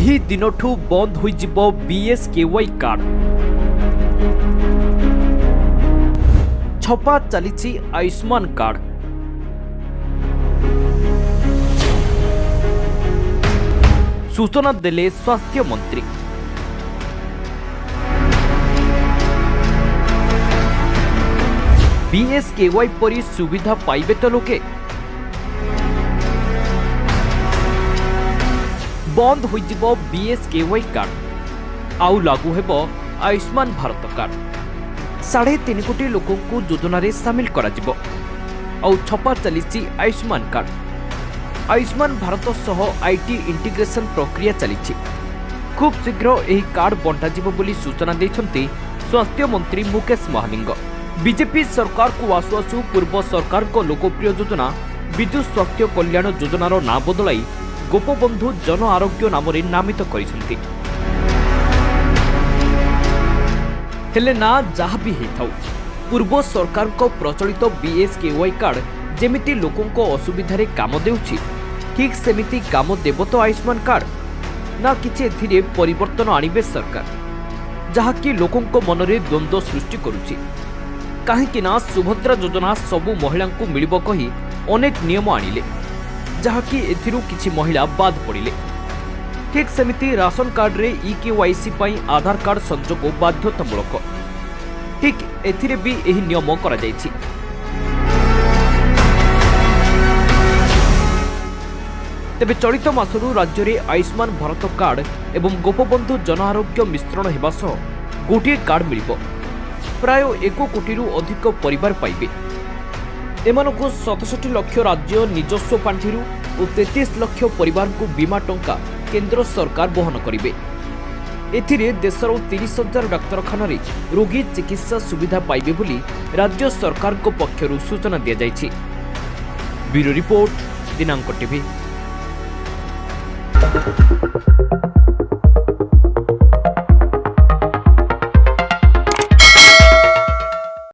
ଏହି ଦିନଠୁ ବନ୍ଦ ହୋଇଯିବ BSKY କାର୍ଡ। ଛପା ଚାଲିଛି ଆୟୁଷ୍ମାନ କାର୍ଡ। ସୂଚନା ଦେଲେ ସ୍ୱାସ୍ଥ୍ୟ ମନ୍ତ୍ରୀ। BSKY ପରି ସୁବିଧା ପାଇବେ ତ ଲୋକେ। बंद होइजिबो BSKY कार्ड आउ लागू हेबो आयुष्मान भारत कार्ड। 3.5 कोटी लोकों को योजना रे शामिल करा जिवो आउ छपा चलीची आयुष्मान कार्ड। आयुष्मान भारत सह IT इंटीग्रेशन प्रक्रिया चलीची। खूब शीघ्र एही कार्ड बंटा जिवो बोली सूचना दैछंती स्वास्थ्य मंत्री मुकेश महालिंग। बीजेपी सरकार को आसु आसु पूर्व सरकार को लोकप्रिय योजना विजु स्वास्थ्य कल्याण योजनार ना बदलाई गोपबंधु जन आरोग्य नाम नामित करिसेंती। हेले ना जहाँ भी हेथाउ पूर्व सरकार को प्रचलित BSKY कार्ड जेमिति लोकों को असुविधारे काम देउछि ठीक सेमिति काम देव तो आयुष्मान कार्ड ना किछि एथिरे परिवर्तन आनिबे सरकार जहाँकि लोकों को मनरे द्वंद्व सृष्टि करुछि। काहेकि ना सुभद्रा योजना सबु महिला को मिलिबो कही अनेक नियम आनिले जहाँकि एथिरु किछि महिला बाद पड़िले। ठीक सेमिति राशन कार्ड रे EKYC पई आधार कार्ड संजोग बाध्यतामूलक ठीक एथिरे भी एही नियम करा जायछि। तेबे चलित मासरु राज्य रे आयुष्मान भारत कार्ड एवं गोपबंधु जन आरोग्य मिश्रण हेबा सह गोटे कार्ड मिलिबो। प्राय 1 कोटीरु अधिक परिवार पाइबे। एमानकु 67 लाख राज्य निजस्व पांठिरु और 33 लाख परिवार को बीमा टंका केंद्र सरकार बहन करिवे। एथिरे देशर 30,000 डाक्तरखाना रे रोगी चिकित्सा सुविधा पाइबे बोली राज्य सरकार को पक्षरु सूचना दिया जायछि। ब्यूरो रिपोर्ट दिनांक टीवी।